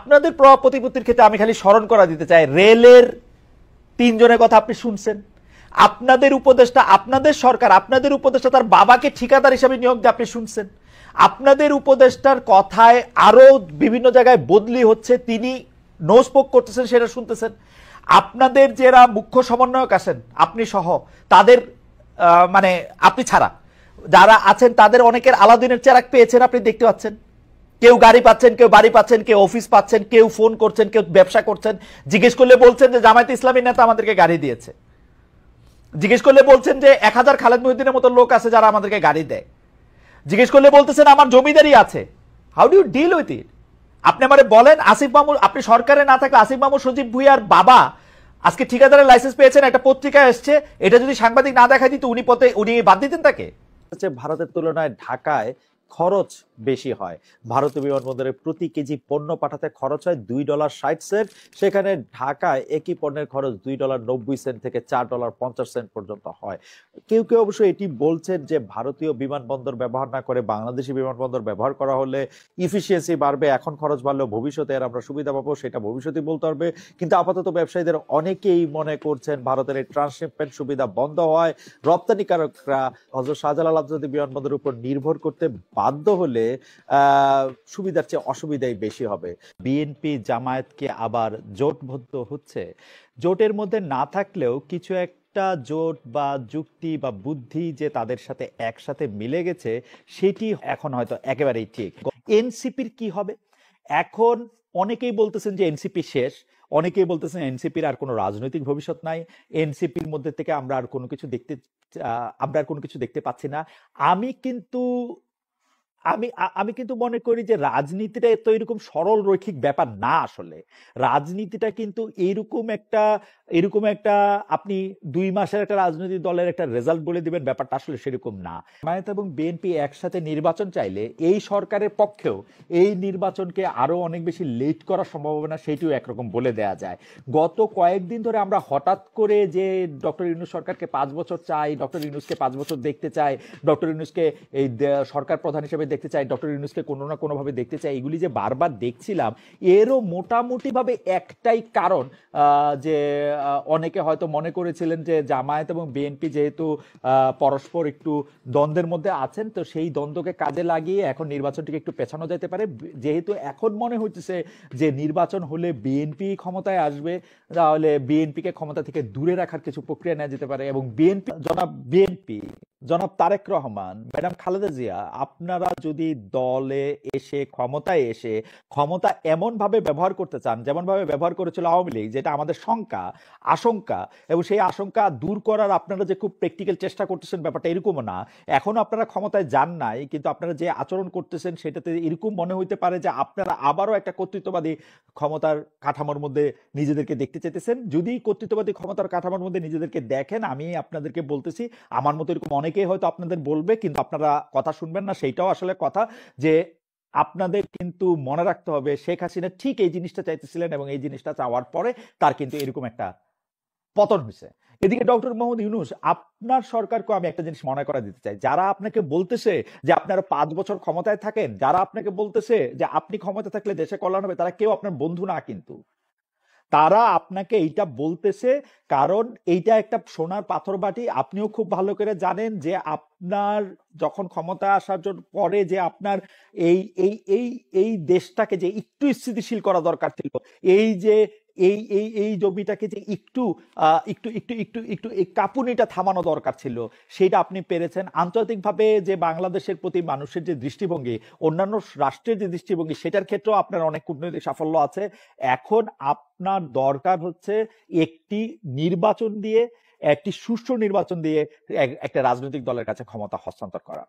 আপনাদের প্রভাব প্রতিপত্তির ক্ষেত্রে আমি খালি স্মরণ করা দিতে চাই, রেলের 3 জনের কথা আপনি শুনছেন। আপনাদের উপদেষ্টা, আপনাদের সরকার, আপনাদের উপদেষ্টা তার বাবাকে ঠিকাদার হিসেবে নিয়োগ দিয়ে আপনি শুনছেন। আপনাদের উপদেষ্টার কথায় আরো বিভিন্ন জায়গায় বদলি হচ্ছে, তিনি নো স্পোক করতেছেন, সেটা শুনতেছেন। আপনাদের যারা মুখ্য সমন্বয়ক আছেন, আপনি সহ, তাদের মানে আপনি ছাড়া যারা আছেন তাদের অনেকের আলাদিনের চেরাক পেয়েছেন, আপনি দেখতে পাচ্ছেন। কেউ গাড়ি পাচ্ছেন, কেউ বাড়ি পাচ্ছেন, কেউ অফিস পাচ্ছেন, কেউ ফোন করছেন, কেউ ব্যবসা করছেন। জিজ্ঞেস করলে বলছেন যে জামায়াতে ইসলামী নেতা আমাদেরকে গাড়ি দিয়েছে। জিজ্ঞেস করলে বলছেন যে 1000 খালেদ মহিউদ্দিনের মতো লোক আছে যারা আমাদেরকে গাড়ি দেয়। জিজ্ঞেস করলে বলতেছেন আমার জমিদারি আছে। How do you deal with it? আপনি আমারে বলেন, আসিফ মামুন, আপনি সরকারে না থাকলে আসিফ মামুন সজীব ভুইয়ার বাবা আজকে ঠিকাদারের লাইসেন্স পেয়েছেন, একটা পত্রিকায় এসছে, এটা যদি সাংবাদিক না দেখাই দিত উনি বাদ দিতেন তাকে। ভারতের তুলনায় ঢাকায় খরচ বেশি হয়। ভারতীয় বিমানবন্দরে প্রতি কেজি পণ্য পাঠাতে খরচ হয় $2.60, সেখানে ঢাকায় একই পণ্যের খরচ $2.90 থেকে $4.50 পর্যন্ত হয়। কেউ কেউ অবশ্য এটি বলছেন যে ভারতীয় বিমানবন্দর ব্যবহার না করে বাংলাদেশি বিমানবন্দর ব্যবহার করা হলে ইফিসিয়েন্সি বাড়বে, এখন খরচ বাড়লেও ভবিষ্যতে আর আমরা সুবিধা পাবো, সেটা ভবিষ্যতে বলতে পারবে। কিন্তু আপাতত ব্যবসায়ীদের অনেকেই মনে করছেন ভারতের এই ট্রান্সশিপমেন্ট সুবিধা বন্ধ হয় রপ্তানিকারকরা হযরত শাহজালাল আন্তর্জাতিক বিমানবন্দরের উপর নির্ভর করতে বাধ্য হলে সুবিধার চেয়ে অসুবিধাই বেশি হবে। বিএনপি জামায়াতকে আবার জোটবদ্ধ হচ্ছে, জোটের মধ্যে না থাকলেও কিছু একটা জোট বা যুক্তি বা বুদ্ধি যে তাদের সাথে একসাথে মিলে গেছে, সেটি এখন হয়তো একেবারেই ঠিক। এনসিপির কি হবে এখন? অনেকেই বলতেছেন যে এনসিপি শেষ, অনেকেই বলতেছেন এনসিপির আর কোনো রাজনৈতিক ভবিষ্যৎ নাই, এনসিপির মধ্যে থেকে আমরা আর কোনো কিছু দেখতে পাচ্ছি না। আমি কিন্তু আমি কিন্তু মনে করি যে রাজনীতিটা তো এরকম সরল রৈখিক ব্যাপার না। আসলে রাজনীতিটা কিন্তু এরকম একটা আপনি 2 মাসের একটা রাজনৈতিক দলের একটা রেজাল্ট বলে দিবেন, ব্যাপারটা আসলে সেরকম না। জামায়াত এবং বিএনপি একসাথে নির্বাচন চাইলে এই সরকারের পক্ষেও এই নির্বাচনকে আরো অনেক বেশি লেট করার সম্ভাবনা, সেটিও একরকম বলে দেয়া যায়। গত কয়েকদিন ধরে আমরা হঠাৎ করে যে ডক্টর ইউনূস সরকারকে 5 বছর চাই, ডক্টর ইউনূসকে 5 বছর দেখতে চাই, ডক্টর ইউনূসকে এই সরকার প্রধান হিসেবে দেখতে চাই, ডক্টর ইউনূসকে কোনো না কোনোভাবে দেখতে চাই, এগুলি যে বারবার দেখছিলাম, এরও মোটামুটি ভাবে একটাই কারণ, যে অনেকে হয়তো মনে করেছিলেন যে জামায়াত এবং বিএনপি যেহেতু পরস্পর একটু দ্বন্দ্বের মধ্যে আছেন, তো সেই দ্বন্দ্বকে কাজে লাগিয়ে এখন নির্বাচনটিকে একটু পেছানো যেতে পারে। যেহেতু এখন মনে হচ্ছে যে নির্বাচন হলে বিএনপি ক্ষমতায় আসবে, তাহলে বিএনপিকে ক্ষমতা থেকে দূরে রাখার কিছু প্রক্রিয়া নেওয়া যেতে পারে। এবং বিএনপি জনাব তারেক রহমান, ম্যাডাম খালেদা জিয়া, আপনারা যদি দলে এসে ক্ষমতায় এসে ক্ষমতা এমন ভাবে ব্যবহার করতে চান যেমন ভাবে ব্যবহার করেছিল আওয়ামী লীগ, যেটা আমাদের আশঙ্কা, এবং সেই আশঙ্কা দূর করার আপনারা যে খুব প্র্যাকটিক্যাল চেষ্টা করতেছেন, ব্যাপারটা এরকমও না। এখনো আপনারা ক্ষমতায় যান নাই, কিন্তু আপনারা যে আচরণ করতেছেন সেটাতে এরকম মনে হইতে পারে যে আপনারা আবারও একটা কর্তৃত্ববাদী ক্ষমতার কাঠামোর মধ্যে নিজেদেরকে দেখতে চাইতেছেন। যদি কর্তৃত্ববাদী ক্ষমতার কাঠামোর মধ্যে নিজেদেরকে দেখেন, আমি আপনাদেরকে বলতেছি, আমার মতো এরকম অনেকেই হয়তো আপনাদের বলবে, কিন্তু আপনারা কথা শুনবেন না, সেইটাও আসলে কথা। যে আপনাদের কিন্তু মনে রাখতে হবে শেখ হাসিনা ঠিক এই জিনিসটা চাইতেছিলেন, এবং এই জিনিসটা চাওয়ার পরে তার কিন্তু এরকম একটা পতন হয়েছে। এদিকে ডক্টর মোহাম্মদ ইউনূস, আপনার সরকারকে আমি একটা জিনিস মনে করা দিতে চাই, যারা আপনাকে বলতেছে যে আপনারা 5 বছর ক্ষমতায় থাকেন, যারা আপনাকে বলতেছে যে আপনি ক্ষমতা থাকলে দেশে কল্যাণ হবে, তারা কেউ আপনার বন্ধু না। কিন্তু তারা আপনাকে এইটা বলতেছে কারণ এইটা একটা সোনার পাথর বাটি। আপনিও খুব ভালো করে জানেন যে আপনার যখন ক্ষমতা আসার জন্য পরে যে আপনার এই এই এই এই দেশটাকে যে একটু স্থিতিশীল করা দরকার ছিল, এই যে এই জমিটাকে যে একটু একটু একটু একটু একটু এই কাঁপুনিটা থামানো দরকার ছিল, সেটা আপনি পেরেছেন। আন্তর্জাতিকভাবে যে বাংলাদেশের প্রতি মানুষের যে দৃষ্টিভঙ্গি, অন্যান্য রাষ্ট্রের যে দৃষ্টিভঙ্গি, সেটার ক্ষেত্রেও আপনার অনেক কূটনৈতিক সাফল্য আছে। এখন আপনার দরকার হচ্ছে একটি সুষ্ঠু নির্বাচন দিয়ে একটা রাজনৈতিক দলের কাছে ক্ষমতা হস্তান্তর করা।